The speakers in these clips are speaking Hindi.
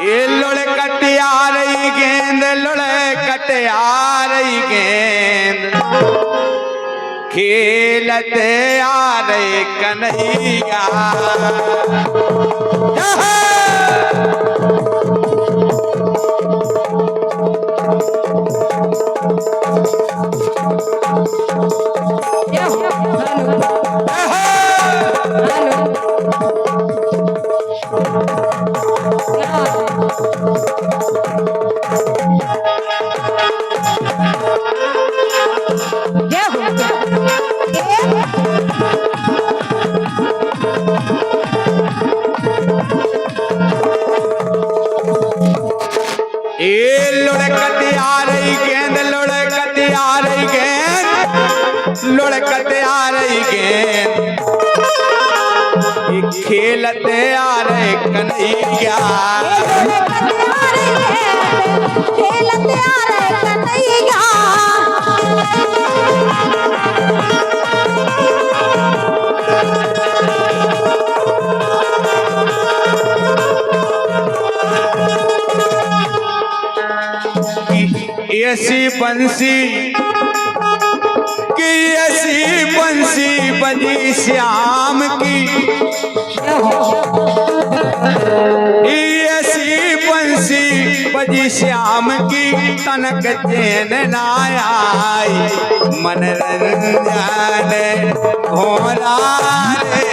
ये लुढ़ कटिया रही गेंद, लुढ़ कटिया रही गेंद, खेलते आ रहे कन्हैया। लुढ़कती आ रही गेंद, लुढ़कती आ रही गेंद, लुढ़कती आ रही गेंद, खेलते आ रहे कन्हैया। खेलते आ रहे कन्हैया। ऐसी बंसी की, ऐसी बंसी बजी श्याम की, ऐसी बंसी बजी श्याम की, तनक चैन ना आई, मनरंजन घोड़ा रे।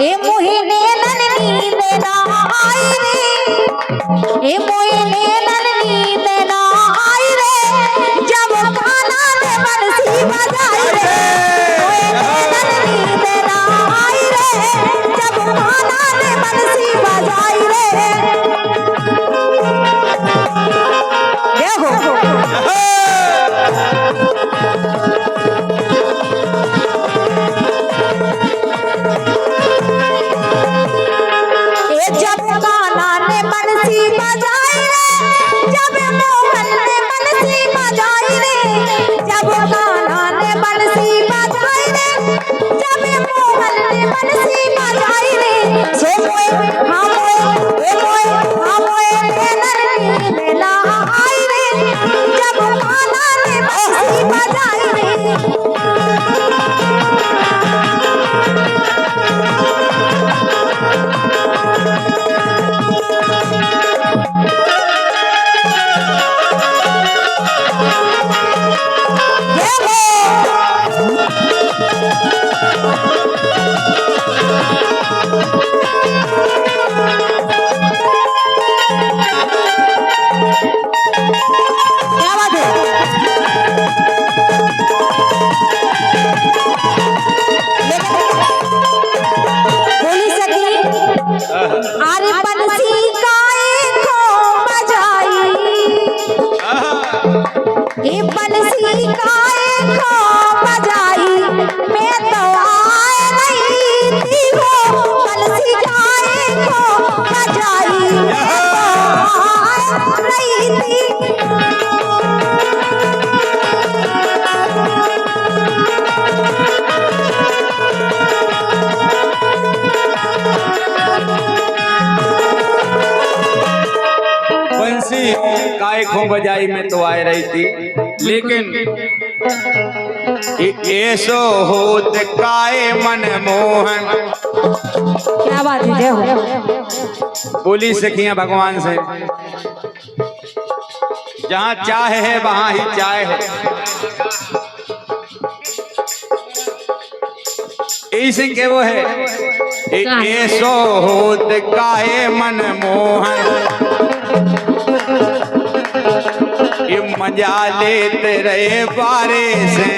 ए मोहे नैनन नींद ना आई रे, ए मोहे नैनन नींद ना आई रे, जब कान्हा ने बंसी बजाई रे। मोहे नैनन नींद ना आई रे, जब कान्हा ने बंसी बजाई रे। देखो काय खो बजाई में तो आ रही थी, लेकिन ऐसो होत काय मन मोहन। क्या बात है, बोली सखियां भगवान से, जहाँ चाहे है वहाँ ही चाहे है। ऐसे के वो है, ऐसो होत काय मन मोहन, ये मजा लेते रहे बारे से,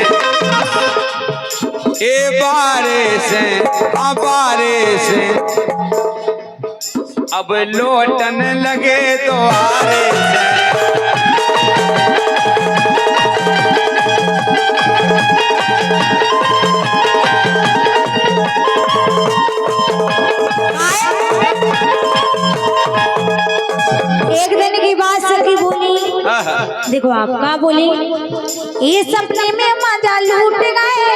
ए बारे से, बारे से, अब लौटन लगे द्वारे से। एक दिन की बात सखी बोली, देखो आप क्या बोली, ये सपने में मजा लूट गए।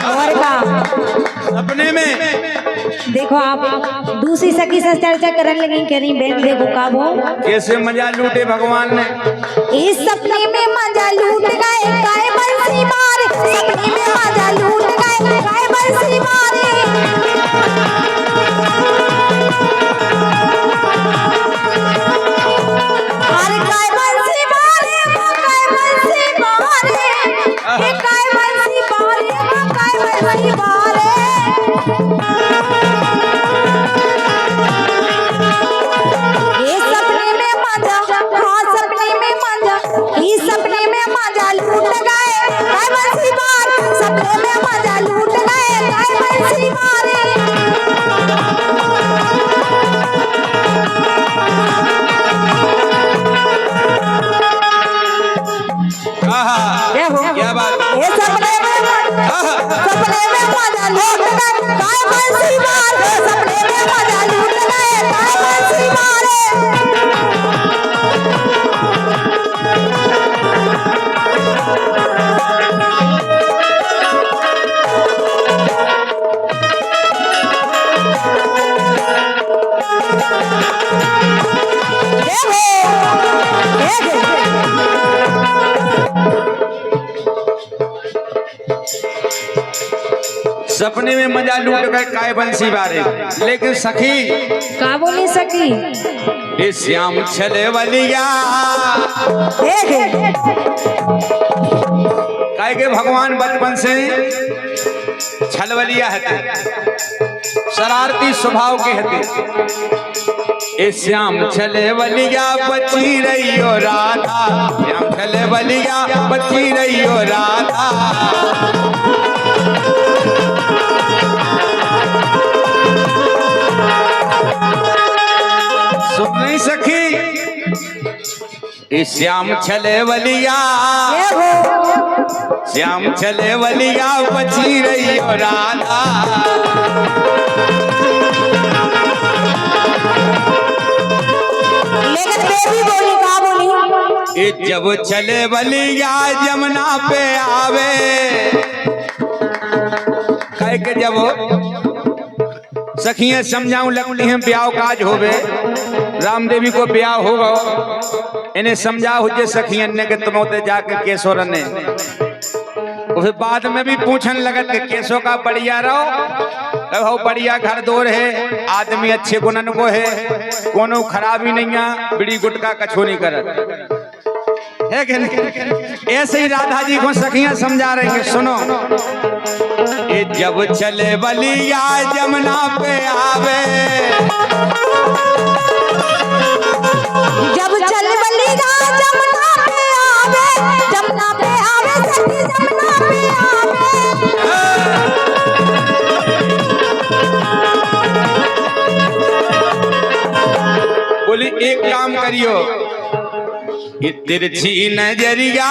और का सपने में देखो आप दूसरी सखी से चर्चा करने लगी, कह रही बहन देखो का वो कैसे मजा लूटे भगवान ने। इस सपने में मजा लूट गए, गाय बंसी मारे। सपने में मजा लूट गए, गाय बंसी मारे। अरे गाय बंसी मारे, वो गाय बंसी मारे। ये गाय बंसी मारे, वो गाय बंसी मारे। ये सपने में मजा, हाँ सपने में मजा, इस सपने में मजा लूट गए, गाय बंसी मार। सपने में मजा लूट गए, गाय बंसी मारे। क्या बात। ये सपने में मजा लूट गए, गाय बंसी मार। सपने में मजा लूट गए, गाय बंसी मारे। सपने में मजा लूट गए काय बंसी बारे, लेकिन सखी का बोली सखी, ये श्याम छले वलिया काय के भगवान बचपन से छलवलिया है, शरारती स्वभाव के हते। ये श्याम छले वलिया बची रहियो राधा, श्याम छले वलिया बची रहियो राधा। सुन नहीं सखी, श्याम छले वलिया, श्याम छले वलिया बची रही हो राधा। लेकिन बेबी बोली का बोली, ये जब चले वलिया जमुना पे आवे, कह के जब सखियां समझाऊं लगती हैं ब्याह काज होवे, रामदेवी को ब्याह होगा, इन्हें समझाओ जे सखियन ने के तुम जाके केशोर ने, फिर बाद में भी पूछने लगत के केशो का बढ़िया रहो, बढ़िया घर दौर है, आदमी अच्छे गुणन को है, कोनो खराबी नहीं है, बिड़ी गुटका कछो नहीं करत है कि नहीं। ऐसे ही राधा जी को सखियां समझा रही हैं, सुनो। ये जब चले बलिया जमुना पे आवे, जब चले बलिया जमुना पे आवे, जमुना पे आवे सखी जमुना पे आवे। बोली एक काम करियो, ये तिरछी नजरिया,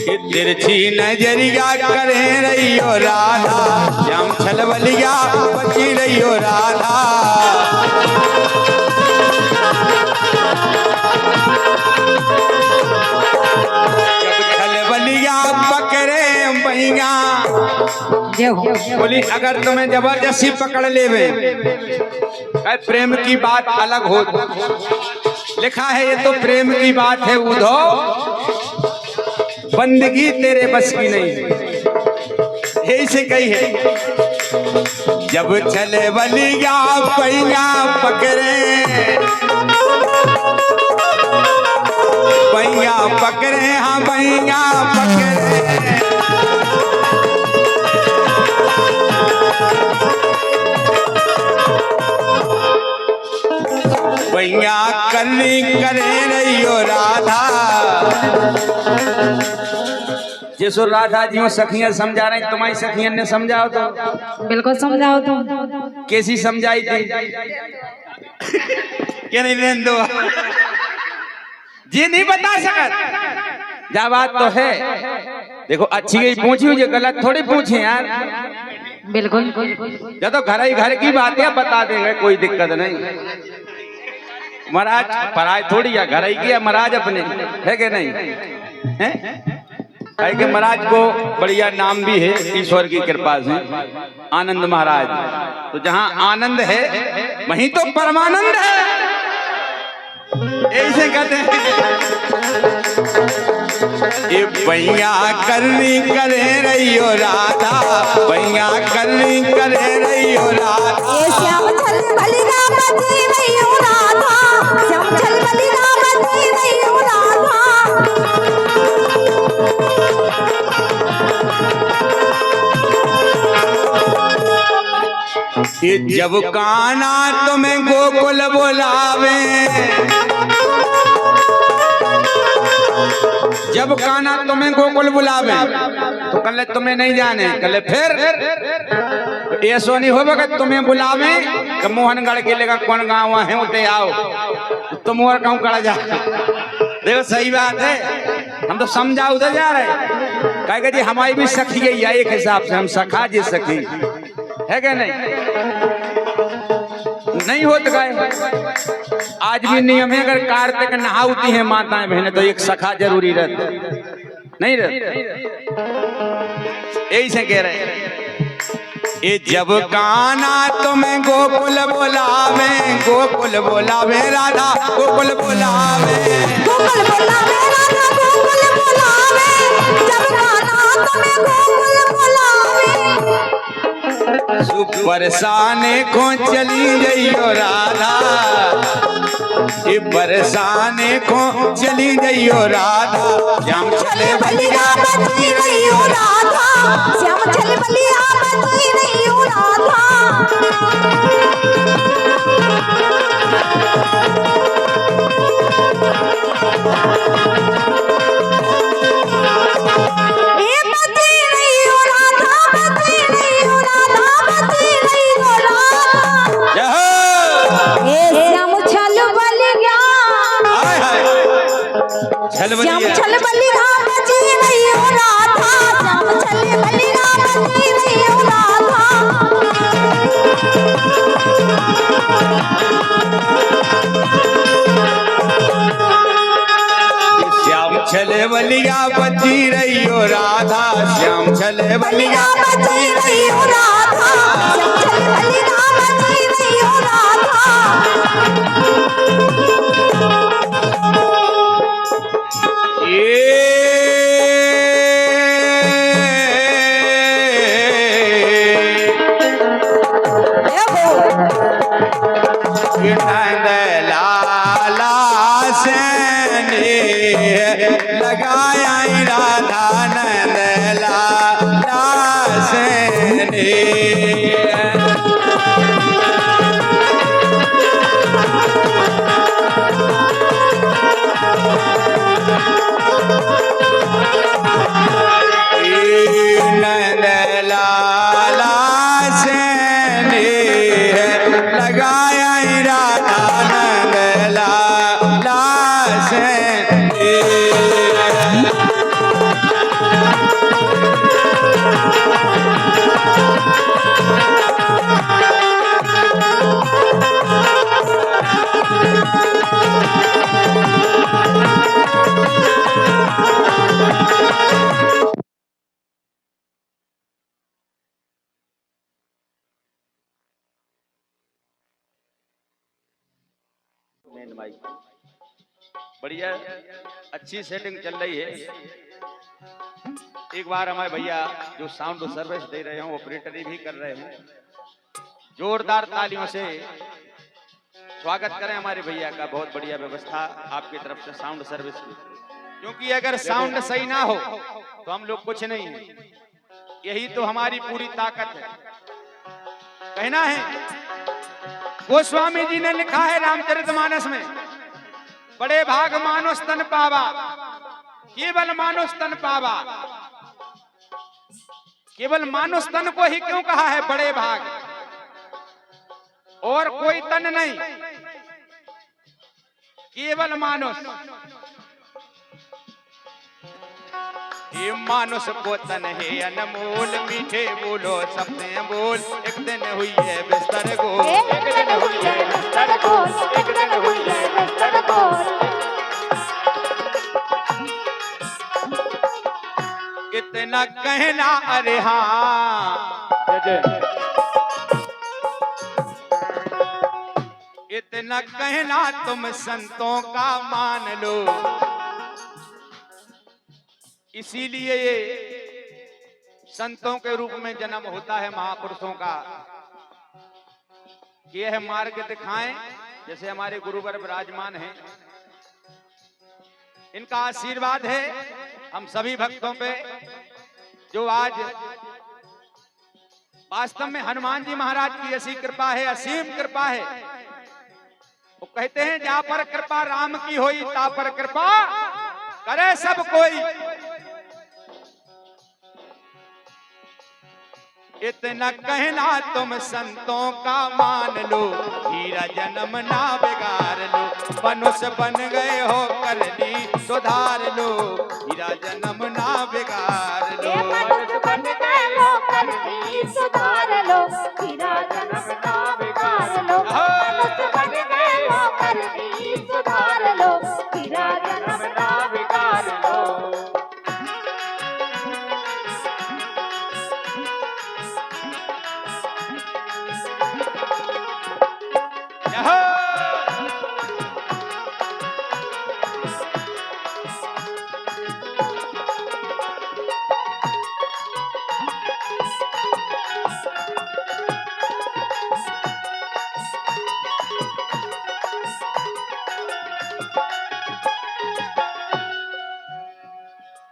ये तिरछी नजरिया करे रही हो राधा, श्याम छलवलिया बची रही हो राधा। जब छलवलिया पकड़े भैया, बोली अगर तुम्हें जबरदस्ती पकड़ लेवे, प्रेम की बात अलग हो, लिखा है ये तो प्रेम की बात है उधो, बंदगी तेरे बस की नहीं, यही से कही है। जब चले बलिया पैया पकड़े, पैया पकड़े, हाँ पैया पकड़े, पैया करनी करे रही हो राधा। जैसो राधा जी सखियां समझा रही, तुम्हारी सखियन ने समझाओ तो बिल्कुल समझाओ तो कैसी समझाई थी क्या नहीं लेन दो जी नहीं बता सकत, जा बात तो है। देखो अच्छी गई पूछी, मुझे गलत थोड़ी पूछे यार। बिल्कुल या तो घर की बात है बता देंगे, कोई दिक्कत नहीं। महाराज पराय थोड़ी है, घर ही की है महाराज अपने, है कि नहीं है? कि महाराज को बढ़िया नाम भी है ईश्वर की कृपा से, आनंद महाराज। तो जहाँ आनंद है वहीं तो परमानंद है, ऐसे कहते हैं। ये भैया करनी करे रही हो राधा, भैया करनी करे रही हो राधा। ये श्याम छल बलि राम जी नहीं हो राधा, श्याम छल बलि राम जी नहीं हो राधा। ये जब काना तुम्हें गोकुल बुलावे, जब काना तुम्हें गोकुल बुलावे तो कल तुम्हें नहीं जाने, कल फिर ऐसा नहीं होगा कि तुम्हें बुलावे कि मोहनगढ़ के लेगा कौन गाँव है उठे आओ, तुम और कहूँ कड़ा जा। देखो सही बात है, हम तो समझा उधर जा रहे कहेगा जी हमारी भी सखी है एक हिसाब से, हम सखा जी सखी है क्या नहीं होता गए। आज भी नियम है, अगर कार्तिक नहाती है माताएं बहनें तो एक सखा जरूरी रहता, नहीं रहता, यही से कह रहे हैं। ये जब काना तुम्हें गोकुल बोलावे, गोकुल बोलावे राधा, गोकुल बोलावे, गोकुल बोलावे राधा, गोकुल बोलावे, जब काना तुम्हें गोकुल बोलावे। बरसाने को चली गई हो राधा, ये बरसाने को चली गई हो राधा। श्याम चले बलिया बची नहीं हो राधा, श्याम चल बलिया बची नहीं हो राधा। ये बची नहीं हो राधा, बची नहीं हो राधा, बची नहीं हो राधा। ये श्याम चल बलिया, श्याम चल बलिया बची नहीं हो राधा, श्याम चल बलिया बची नहीं हो राधा। श्याम चले बलिया बची रही हो राधा, श्याम चले बलिया बची नहीं हो राधा, श्याम चल बलिया बची नहीं हो राधा। नंद लाला सेने लगाया राधा, नंद लाला सेने। नंद लाला सेने लगाया राधा, नंद लाला सेने। बढ़िया अच्छी सेटिंग चल रही है। एक बार हमारे भैया जो साउंड सर्विस दे रहे हैं, ऑपरेटरी भी कर रहे हैं, जोरदार तालियों से स्वागत करें हमारे भैया का। बहुत बढ़िया व्यवस्था आपकी तरफ से साउंड सर्विस की, क्योंकि अगर साउंड सही ना हो तो हम लोग कुछ नहीं है, यही तो हमारी पूरी ताकत है। कहना है गोस्वामी जी ने लिखा है रामचरितमानस में, बड़े भाग मानो स्तन पावा, केवल मानो स्तन पावा। केवल मानो स्तन को ही क्यों कहा है बड़े भाग, और कोई तन नहीं, केवल मानुष। ये मानुष को तन है अनमोल, मीठे बोलो सबसे बोल। एक दिन हुई है बिस्तर गोल, एक दिन हुई है बिस्तर गोल, एक दिन हुई है बिस्तर गोल। इतना कहना अरे हाँ, इतना कहना तुम संतों का मान लो। इसीलिए ये संतों के रूप में जन्म होता है महापुरुषों का। ये है मार्ग दिखाएं, जैसे हमारे गुरुवर विराजमान हैं, इनका आशीर्वाद है हम सभी भक्तों पे, जो आज वास्तव में हनुमान जी महाराज की ऐसी कृपा है, असीम कृपा है। वो कहते हैं जहां पर कृपा राम की होई, ता पर कृपा करे सब कोई। इतना कहना तुम संतों का मान लो, हीरा जन्म ना बिगाड़ लो। मनुष्य बन गए हो करनी सुधार लो, हीरा जन्म ना बिगाड़ लो। मनुष्य बन गए हो करनी सुधार लो, हीरा जन्म ना बिगाड़ लो। मनुष्य बन गए हो करनी सुधार लो, हीरा जन्म ना बिगाड़ लो।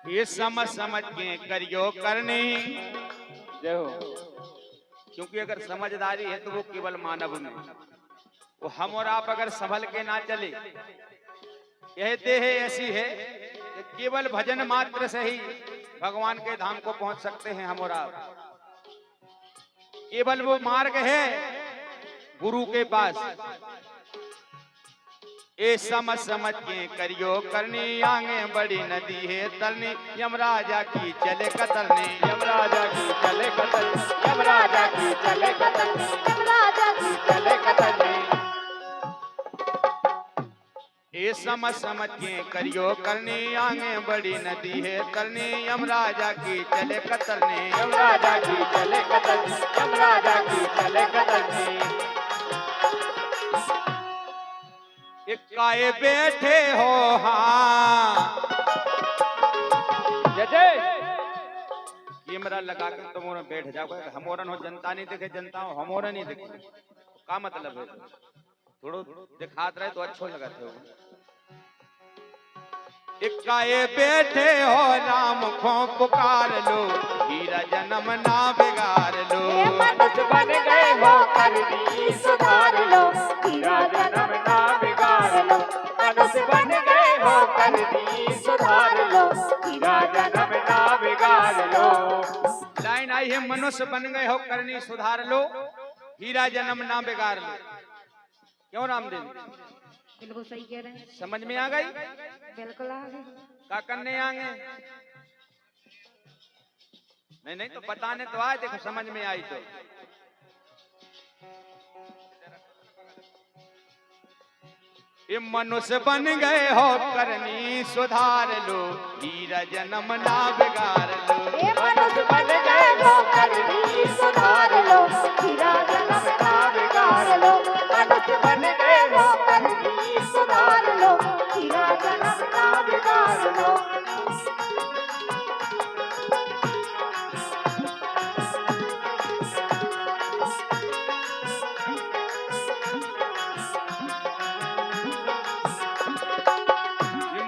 ये समझ समझ के करियो करनी, जय हो। क्योंकि अगर समझदारी है तो वो केवल मानव में, वो हम और आप अगर संभल के ना चले, यह देह ऐसी है कि केवल भजन मात्र से ही भगवान के धाम को पहुंच सकते हैं हम और आप। केवल वो मार्ग है गुरु के पास। ये समझ समझ के करियो करनी, आगे बड़ी नदी है तरनी। यमराजा की चले कतरनी, यमराजा की चले कतरनी, यमराजा की चले कतरनी, यमराजा की चले कतरनी। ये समझ समझ के करियो करनी, आगे बड़ी नदी है तरनी। यमराजा की चले कतरनी, यमराजा की चले कतरनी, यमराजा की चले कतरनी। इक्काए बैठे हो हाँ, जय जय। कैमरा लगाकर तुम और बैठ जाओ। हमोरन हो जनता नहीं दिखे, जनता हो हमोरन नहीं दिखे, क्या मतलब है? थोड़ो दिखात रहे तो अच्छो लगते हो। इक्काए बैठे हो राम को पुकार लो, हीरा जन्म ना बिगाड़ लो। मनुष्य बन गए हो करनी सुधार लो, हीरा जन्म ना बिगाड़ लो। मनुष्य बन गए हो करनी सुधार लो, हीरा जन्म ना बिगाड़ लो। लाइन आई है, मनुष्य बन गए हो करनी सुधार लो, हीरा जन्म ना बिगाड़ लो। क्यों रामदेव? बिल्कुल सही कह रहे हैं। समझ में आ गई? बिल्कुल आ गई। क्या करने आएंगे? नहीं नहीं तो बताने तो आए, देखो समझ में आई तो। ये मनुष्य बन गए हो करनी सुधार लो, हीरा जन्म ना बिगाड़ लो। ये मनुष्य बन गए हो करनी सुधार लो, हीरा जन्म ना बिगाड़ लो। मनुष्य बन गए हो करनी सुधार लो, हीरा जन्म ना बिगाड़ लो।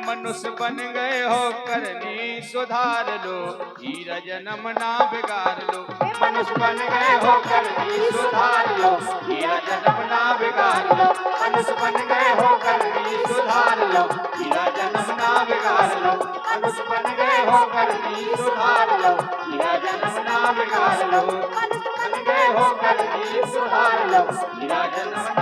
मनुष्य बन गए हो करनी सुधार लो, हीरा जन्म ना बिगाड़ लो। मनुष्य बन गए हो करनी सुधार लो, हीरा जन्म ना बिगाड़ लो। मनुष्य बन गए हो करनी सुधार लो, हीरा जन्म ना बिगाड़ लो। मनुष्य बन गए हो करनी सुधार लो, हीरा जन्म ना बिगाड़ लो। मनुष्य बन गए हो करनी सुधार लो, हीरा जन्म